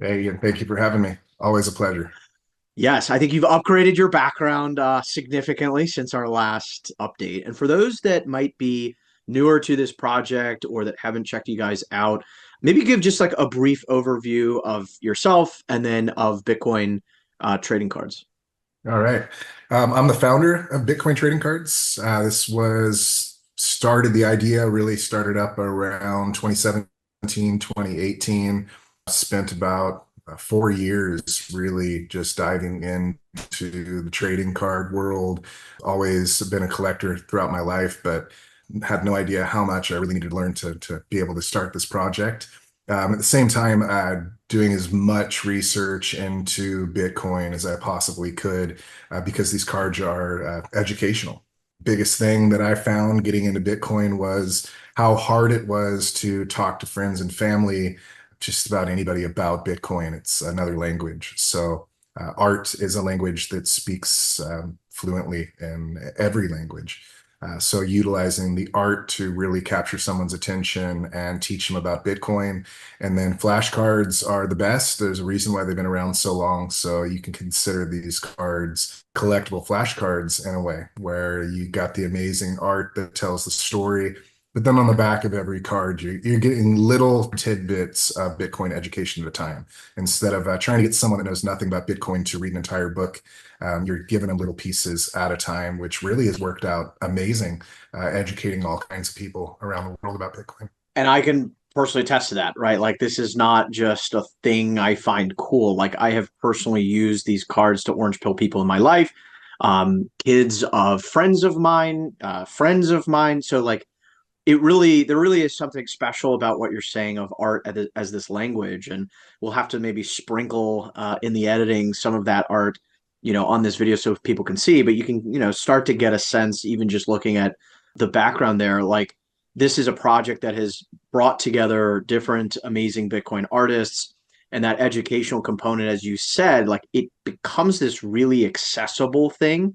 Hey, and thank you for having me. Always a pleasure. Yes, I think you've upgraded your background significantly since our last update. And for those that might be newer to this project or that haven't checked you guys out, maybe give just like a brief overview of yourself and then of Bitcoin trading cards. All right. I'm the founder of Bitcoin Trading Cards. This was started, the idea really started up around 2017, 2018. Spent about 4 years really just diving into the trading card world. Always been a collector throughout my life, but had no idea how much I really needed to learn to be able to start this project. At the same time, doing as much research into Bitcoin as I possibly could, because these cards are educational. Biggest thing that I found getting into Bitcoin was how hard it was to talk to friends and family, just about anybody about Bitcoin. It's another language. So art is a language that speaks fluently in every language. So utilizing the art to really capture someone's attention and teach them about Bitcoin. And then flashcards are the best. There's a reason why they've been around so long. So you can consider these cards collectible flashcards in a way where you got the amazing art that tells the story. But then on the back of every card, you're getting little tidbits of Bitcoin education at a time. Instead of trying to get someone that knows nothing about Bitcoin to read an entire book, you're giving them little pieces at a time, which really has worked out amazing, educating all kinds of people around the world about Bitcoin. And I can personally attest to that, right? Like this is not just a thing I find cool. Like I have personally used these cards to orange pill people in my life, kids of friends of mine. So like there really is something special about what you're saying of art as this language, and we'll have to maybe sprinkle in the editing some of that art, on this video so people can see. But you can, start to get a sense even just looking at the background there. Like this is a project that has brought together different amazing Bitcoin artists, and that educational component, as you said, like it becomes this really accessible thing.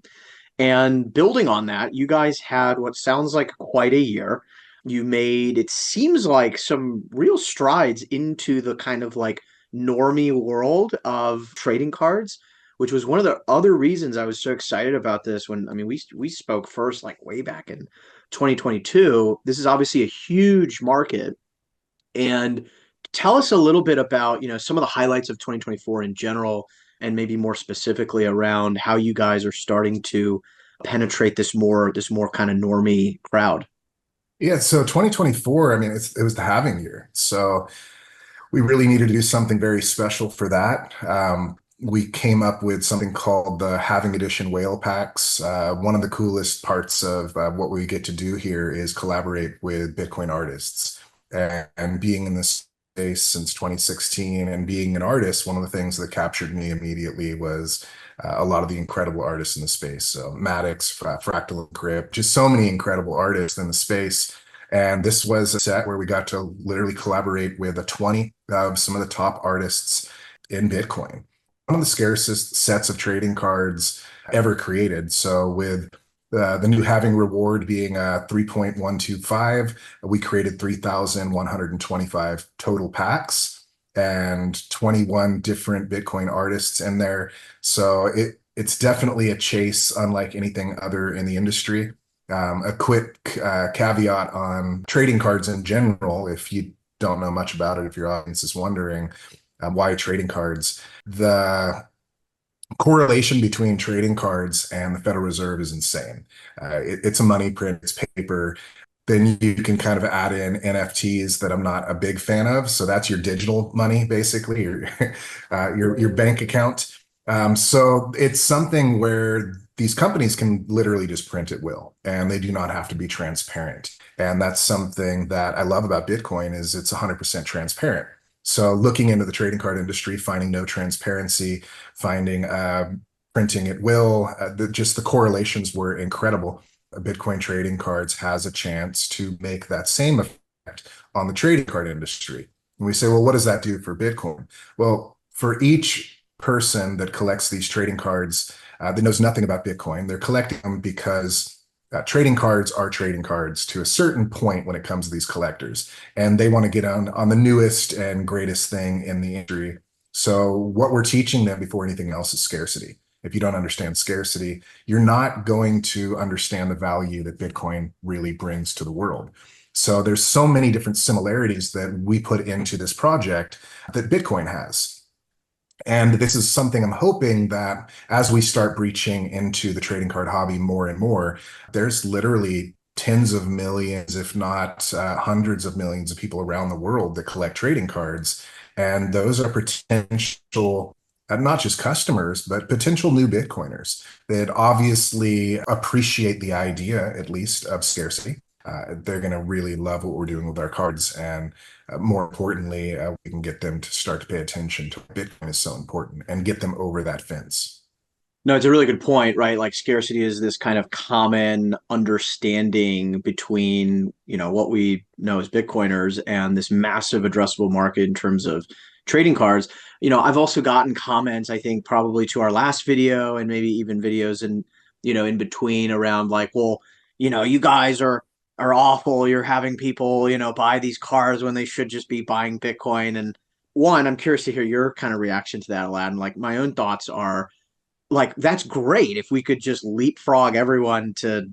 And building on that, you guys had what sounds like quite a year. You made, it seems like, some real strides into the kind of like normie world of trading cards, which was one of the other reasons I was so excited about this when, I mean, we spoke first like way back in 2022. This is obviously a huge market. And tell us a little bit about, some of the highlights of 2024 in general, and maybe more specifically around how you guys are starting to penetrate this more kind of normie crowd. Yeah, so 2024, I mean, it was the halving year. So we really needed to do something very special for that. We came up with something called the Halving Edition Whale Packs. One of the coolest parts of what we get to do here is collaborate with Bitcoin artists. And being in this space since 2016 and being an artist, one of the things that captured me immediately was a lot of the incredible artists in the space. So Maddox, Fractal Grip, just so many incredible artists in the space. And this was a set where we got to literally collaborate with 20 of some of the top artists in Bitcoin. One of the scarcest sets of trading cards ever created. So with the new halving reward being 3.125, we created 3,125 total packs and 21 different Bitcoin artists in there. So it's definitely a chase unlike anything other in the industry. A quick caveat on trading cards in general, if you don't know much about it, if your audience is wondering why trading cards, the correlation between trading cards and the Federal Reserve is insane. It's a money print, it's paper. Then you can kind of add in NFTs that I'm not a big fan of. So that's your digital money, basically, your bank account. So it's something where these companies can literally just print at will, and they do not have to be transparent. And that's something that I love about Bitcoin is it's 100% transparent. So looking into the trading card industry, finding no transparency, finding printing at will, just the correlations were incredible. Bitcoin trading cards has a chance to make that same effect on the trading card industry. And we say, well, what does that do for Bitcoin? Well, for each person that collects these trading cards that knows nothing about Bitcoin, they're collecting them because trading cards are trading cards to a certain point when it comes to these collectors, and they want to get on the newest and greatest thing in the industry. So what we're teaching them before anything else is scarcity. If you don't understand scarcity, you're not going to understand the value that Bitcoin really brings to the world. So there's so many different similarities that we put into this project that Bitcoin has. And this is something I'm hoping that as we start breaching into the trading card hobby more and more, there's literally tens of millions, if not hundreds of millions of people around the world that collect trading cards. And those are potential, not just customers, but potential new Bitcoiners that obviously appreciate the idea, at least, of scarcity. They're going to really love what we're doing with our cards. And more importantly, we can get them to start to pay attention to Bitcoin is so important and get them over that fence. No, it's a really good point, right? Like scarcity is this kind of common understanding between, what we know as Bitcoiners and this massive addressable market in terms of trading cards. I've also gotten comments, I think probably to our last video and maybe even videos in between around like, well, you guys are awful. You're having people, buy these cars when they should just be buying Bitcoin. And one, I'm curious to hear your kind of reaction to that, Aladdin. Like my own thoughts are like that's great if we could just leapfrog everyone to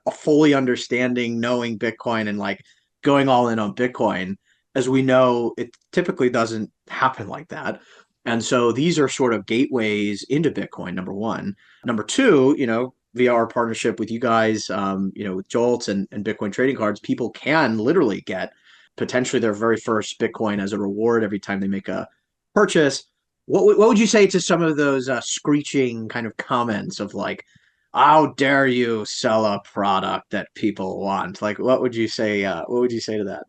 a fully understanding knowing Bitcoin and like going all in on Bitcoin. As we know, it typically doesn't happen like that. And so these are sort of gateways into Bitcoin, number one. Number two, via our partnership with you guys, with Jolt and Bitcoin trading cards, people can literally get potentially their very first Bitcoin as a reward every time they make a purchase. What would you say to some of those screeching kind of comments of like, "How dare you sell a product that people want?" Like, what would you say? What would you say to that?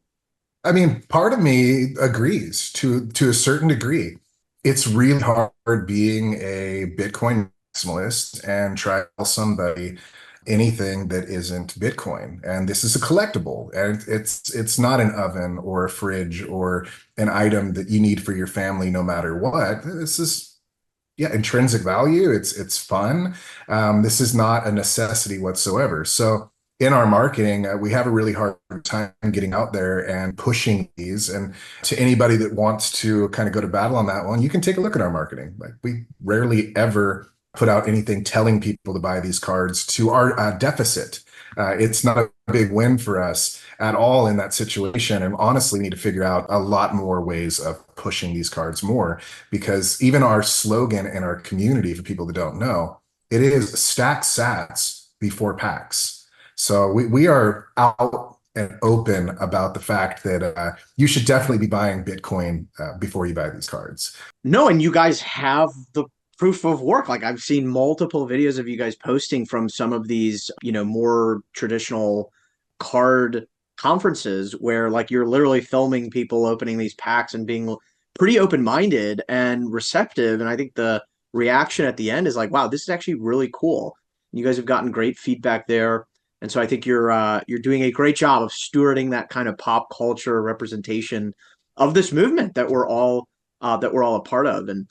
I mean, part of me agrees to a certain degree. It's really hard being a Bitcoin maximalist and try to tell somebody anything that isn't Bitcoin. And this is a collectible, and it's not an oven or a fridge or an item that you need for your family no matter what. This is yeah, intrinsic value. It's fun. This is not a necessity whatsoever. So in our marketing, we have a really hard time getting out there and pushing these. And to anybody that wants to kind of go to battle on that one, you can take a look at our marketing. Like we rarely ever put out anything telling people to buy these cards to our deficit. It's not a big win for us at all in that situation. And honestly, need to figure out a lot more ways of pushing these cards more because even our slogan in our community, for people that don't know, it is stack sats before packs. So we are out and open about the fact that you should definitely be buying Bitcoin before you buy these cards. No, and you guys have the proof of work. Like I've seen multiple videos of you guys posting from some of these, more traditional card conferences where like you're literally filming people opening these packs and being pretty open-minded and receptive. And I think the reaction at the end is like, wow, this is actually really cool. You guys have gotten great feedback there. And so I think you're doing a great job of stewarding that kind of pop culture representation of this movement that we're all a part of. And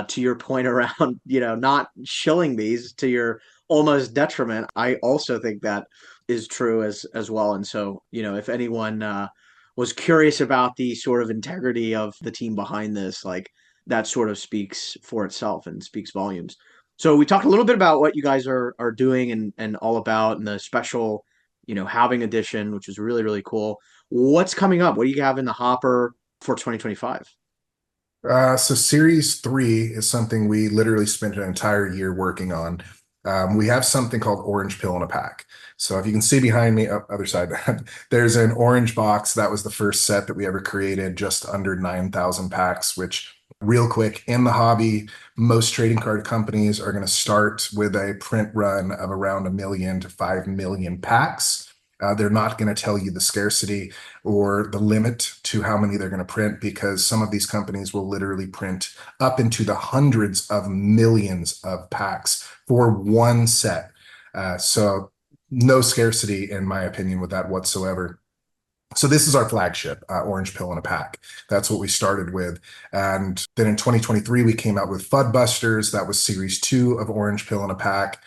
to your point around, not shilling these to your almost detriment, I also think that is true as well. And so, if anyone was curious about the sort of integrity of the team behind this, like that sort of speaks for itself and speaks volumes. So we talked a little bit about what you guys are doing and all about and the special, halving edition, which is really, really cool. What's coming up? What do you have in the hopper for 2025? So Series 3 is something we literally spent an entire year working on. We have something called Orange Pill in a Pack. So if you can see behind me, other side, there's an orange box. That was the first set that we ever created, just under 9,000 packs, which real quick, in the hobby, most trading card companies are going to start with a print run of around 1 million to 5 million packs. They're not going to tell you the scarcity or the limit to how many they're going to print because some of these companies will literally print up into the hundreds of millions of packs for one set. So no scarcity, in my opinion, with that whatsoever. So this is our flagship, Orange Pill in a Pack. That's what we started with. And then in 2023, we came out with FUD Busters. That was Series 2 of Orange Pill in a Pack.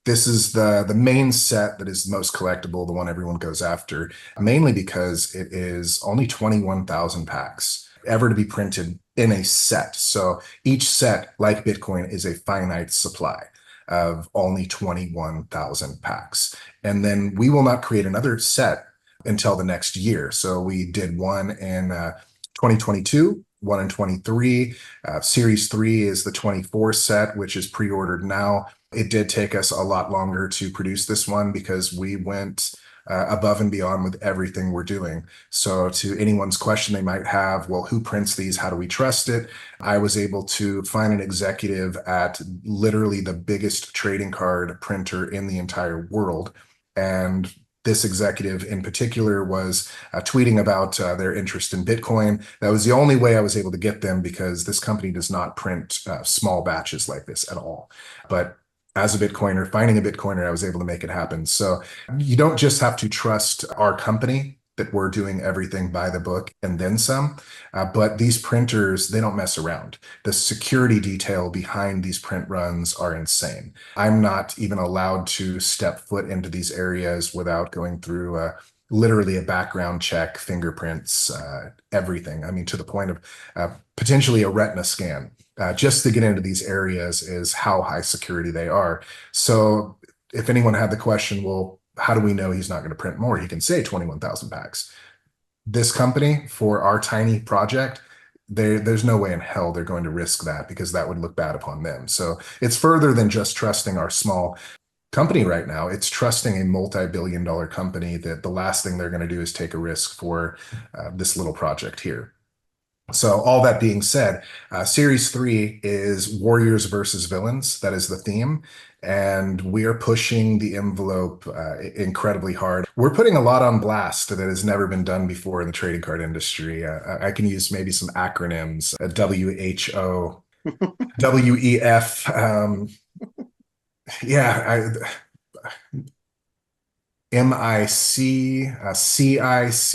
This is the main set that is the most collectible, the one everyone goes after, mainly because it is only 21,000 packs. ever to be printed in a set. So each set, like Bitcoin, is a finite supply of only 21,000 packs. And then we will not create another set until the next year. So we did one in 2022, one in 23. Series 3 is the 24 set, which is pre-ordered now. It did take us a lot longer to produce this one because we went above and beyond with everything we're doing. So, to anyone's question they might have, well, who prints these? How do we trust it? I was able to find an executive at literally the biggest trading card printer in the entire world. And this executive in particular was tweeting about their interest in Bitcoin. That was the only way I was able to get them because this company does not print small batches like this at all. But as a Bitcoiner, finding a Bitcoiner, I was able to make it happen. So you don't just have to trust our company that we're doing everything by the book and then some, but these printers, they don't mess around. The security detail behind these print runs are insane. I'm not even allowed to step foot into these areas without going through literally a background check, fingerprints, everything. I mean, to the point of potentially a retina scan. Just to get into these areas is how high security they are. So if anyone had the question, well, how do we know he's not going to print more? He can say 21,000 packs. This company, for our tiny project, there's no way in hell they're going to risk that because that would look bad upon them. So it's further than just trusting our small company right now. It's trusting a multi-billion-dollar company that the last thing they're going to do is take a risk for this little project here. So all that being said, Series 3 is warriors versus villains. That is the theme. And we are pushing the envelope incredibly hard. We're putting a lot on blast that has never been done before in the trading card industry. I can use maybe some acronyms, WHO, WEF. Yeah, MIC, CIC.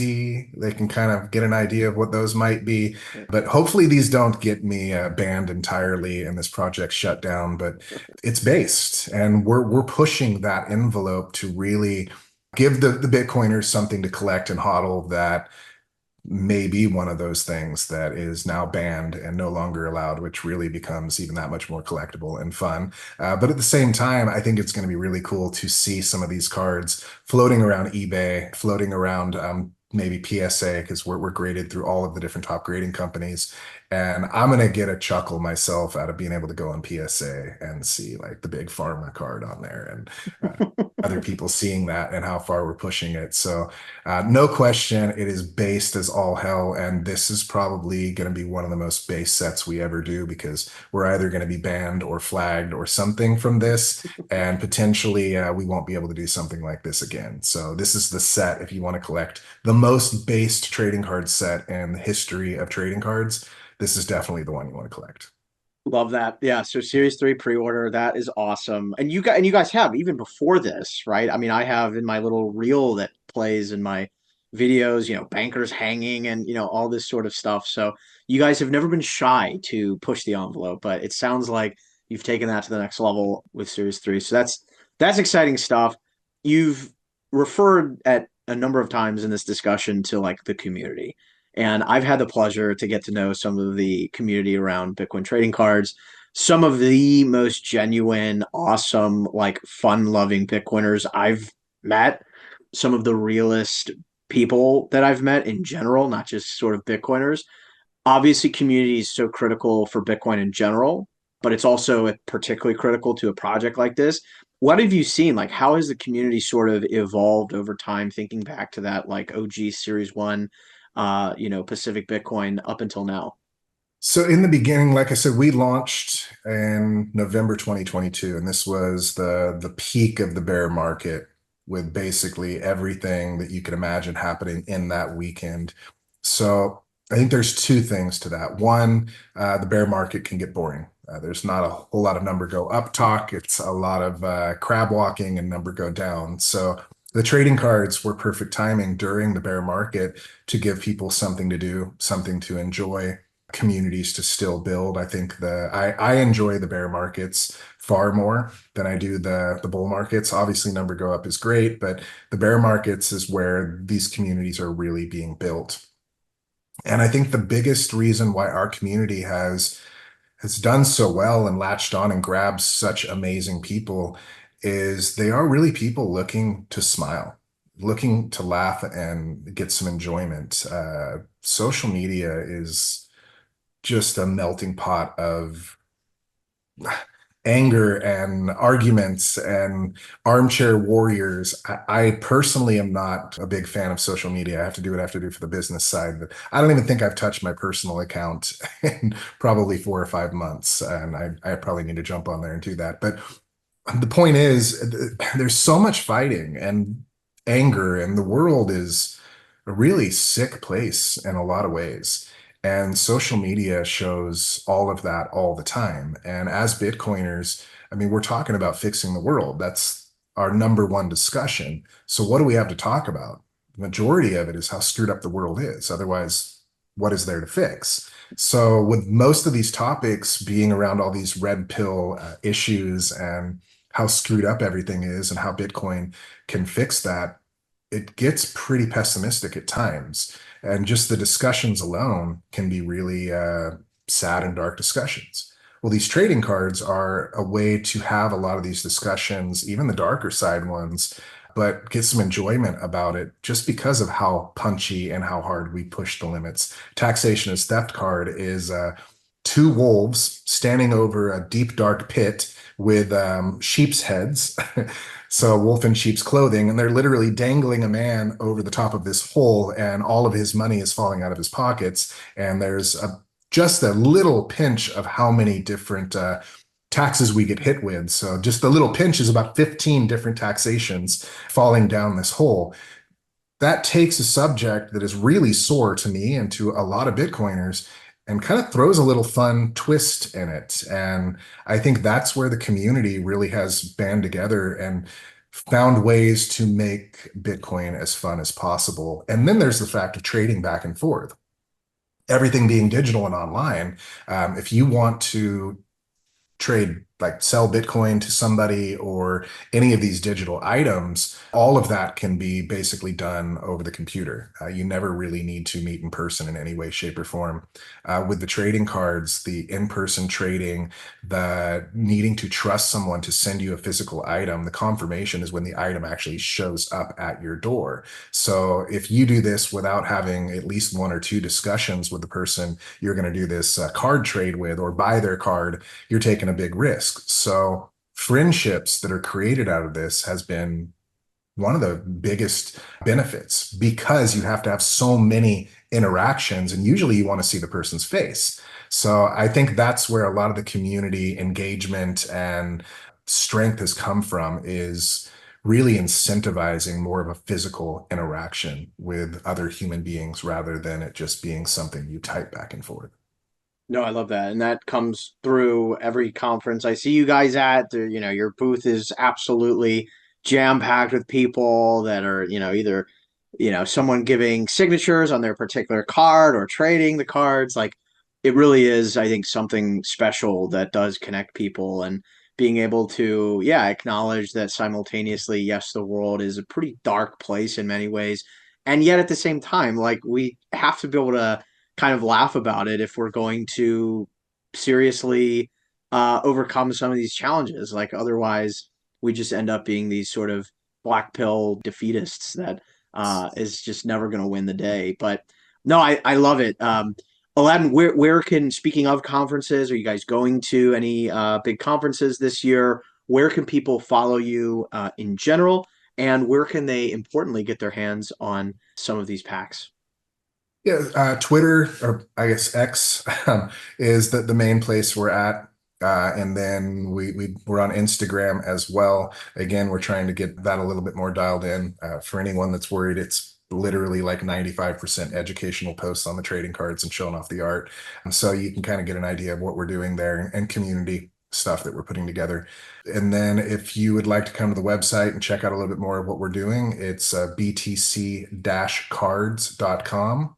They can kind of get an idea of what those might be. But hopefully these don't get me banned entirely and this project shut down. But it's based, and we're pushing that envelope to really give the Bitcoiners something to collect and hodl that may be one of those things that is now banned and no longer allowed, which really becomes even that much more collectible and fun. But at the same time, I think it's going to be really cool to see some of these cards floating around eBay, floating around maybe PSA, because we're graded through all of the different top grading companies. And I'm going to get a chuckle myself out of being able to go on PSA and see like the big pharma card on there and other people seeing that and how far we're pushing it. So no question, it is based as all hell. And this is probably going to be one of the most base sets we ever do because we're either going to be banned or flagged or something from this. And potentially we won't be able to do something like this again. So this is the set if you want to collect the most based trading card set in the history of trading cards. This is definitely the one you want to collect. Love that. Yeah. So Series 3 pre-order, that is awesome. And you guys have even before this, right? I mean, I have in my little reel that plays in my videos, bankers hanging and all this sort of stuff. So you guys have never been shy to push the envelope, but it sounds like you've taken that to the next level with Series 3. So that's exciting stuff. You've referred at a number of times in this discussion to like the community. And I've had the pleasure to get to know some of the community around Bitcoin trading cards, some of the most genuine, awesome, like fun loving Bitcoiners I've met, some of the realest people that I've met in general, not just sort of Bitcoiners. Obviously, community is so critical for Bitcoin in general, but it's also particularly critical to a project like this. What have you seen? Like, how has the community sort of evolved over time, thinking back to that like OG Series 1, Pacific Bitcoin up until now? So in the beginning, like I said, we launched in November 2022, and this was the peak of the bear market with basically everything that you could imagine happening in that weekend. So I think there's two things to that. One, the bear market can get boring. There's not a whole lot of number go up talk. It's a lot of crab walking and number go down. So the trading cards were perfect timing during the bear market to give people something to do, something to enjoy, communities to still build. I think I enjoy the bear markets far more than I do the bull markets. Obviously, number go up is great, but the bear markets is where these communities are really being built. And I think the biggest reason why our community has done so well and latched on and grabbed such amazing people is they are really people looking to smile, looking to laugh and get some enjoyment. Social media is just a melting pot of anger and arguments and armchair warriors. I personally am not a big fan of social media. I have to do what I have to do for the business side, but I don't even think I've touched my personal account in probably 4 or 5 months, and I probably need to jump on there and do that. But the point is, there's so much fighting and anger, and the world is a really sick place in a lot of ways. And social media shows all of that all the time. And as Bitcoiners, I mean, we're talking about fixing the world. That's our number one discussion. So, what do we have to talk about? The majority of it is how screwed up the world is. Otherwise, what is there to fix? So, with most of these topics being around all these red pill issues and how screwed up everything is and how Bitcoin can fix that, it gets pretty pessimistic at times. And just the discussions alone can be really sad and dark discussions. Well, these trading cards are a way to have a lot of these discussions, even the darker side ones, but get some enjoyment about it just because of how punchy and how hard we push the limits. Taxation as theft card is two wolves standing over a deep, dark pit with sheep's heads. So, wolf in sheep's clothing, and they're literally dangling a man over the top of this hole, and all of his money is falling out of his pockets. And there's just a little pinch of how many different taxes we get hit with. So, just a little pinch is about 15 different taxations falling down this hole. That takes a subject that is really sore to me and to a lot of Bitcoiners and kind of throws a little fun twist in it. And I think that's where the community really has band together and found ways to make Bitcoin as fun as possible. And then there's the fact of trading back and forth. Everything being digital and online, if you want to trade, like sell Bitcoin to somebody or any of these digital items, all of that can be basically done over the computer. You never really need to meet in person in any way, shape, or form. With the trading cards, the in-person trading, the needing to trust someone to send you a physical item, the confirmation is when the item actually shows up at your door. So if you do this without having at least one or two discussions with the person you're going to do this card trade with or buy their card, you're taking a big risk. So friendships that are created out of this has been one of the biggest benefits because you have to have so many interactions and usually you want to see the person's face. So I think that's where a lot of the community engagement and strength has come from is really incentivizing more of a physical interaction with other human beings rather than it just being something you type back and forth. No, I love that. And that comes through every conference I see you guys at. Your booth is absolutely jam-packed with people that are, either, someone giving signatures on their particular card or trading the cards. Like it really is, I think, something special that does connect people and being able to, yeah, acknowledge that simultaneously, yes, the world is a pretty dark place in many ways. And yet at the same time, like we have to be able to kind of laugh about it if we're going to seriously overcome some of these challenges. Like otherwise, we just end up being these sort of black pill defeatists that is just never going to win the day. But no, I love it. Aladdin, where can, speaking of conferences, are you guys going to any big conferences this year? Where can people follow you in general? And where can they importantly get their hands on some of these packs? Yeah, Twitter, or I guess X, is the main place we're at. And then we're on Instagram as well. Again, we're trying to get that a little bit more dialed in. For anyone that's worried, it's literally like 95% educational posts on the trading cards and showing off the art. So you can kind of get an idea of what we're doing there and community stuff that we're putting together. And then if you would like to come to the website and check out a little bit more of what we're doing, it's btc-cards.com.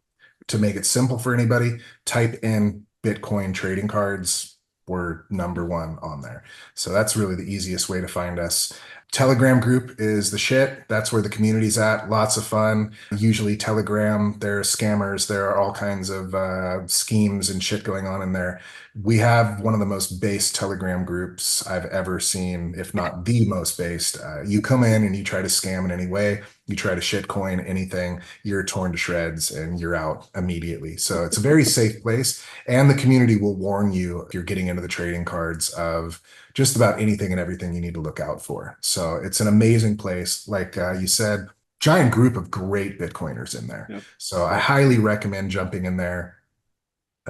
To make it simple for anybody, type in Bitcoin trading cards. We're number one on there. So that's really the easiest way to find us. Telegram group is the shit. That's where the community's at. Lots of fun. Usually Telegram, there are scammers. There are all kinds of schemes and shit going on in there. We have one of the most based Telegram groups I've ever seen, if not the most based. You come in and you try to scam in any way, you try to shitcoin anything, you're torn to shreds and you're out immediately. So it's a very safe place. And the community will warn you if you're getting into the trading cards of just about anything and everything you need to look out for. So it's an amazing place. Like you said, giant group of great Bitcoiners in there. Yep. So I highly recommend jumping in there.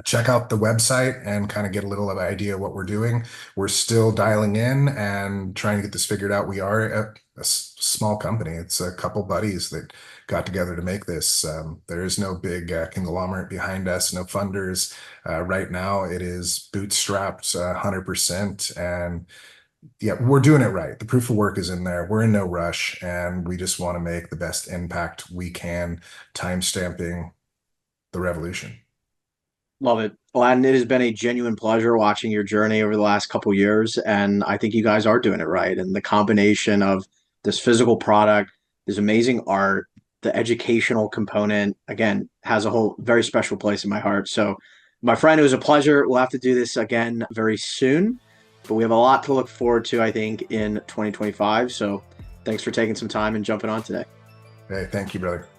Check out the website and kind of get a little of an idea of what we're doing. We're still dialing in and trying to get this figured out. We are a small company. It's a couple buddies that got together to make this. There is no big conglomerate behind us, no funders. Right now, it is bootstrapped 100%. And yeah, we're doing it right. The proof of work is in there. We're in no rush, and we just want to make the best impact we can, time stamping the revolution. Love it. Well, and it has been a genuine pleasure watching your journey over the last couple years. And I think you guys are doing it right. And the combination of this physical product, this amazing art, the educational component, again, has a whole very special place in my heart. So, my friend, it was a pleasure. We'll have to do this again very soon, but we have a lot to look forward to, I think, in 2025. So, thanks for taking some time and jumping on today. Hey, thank you, brother.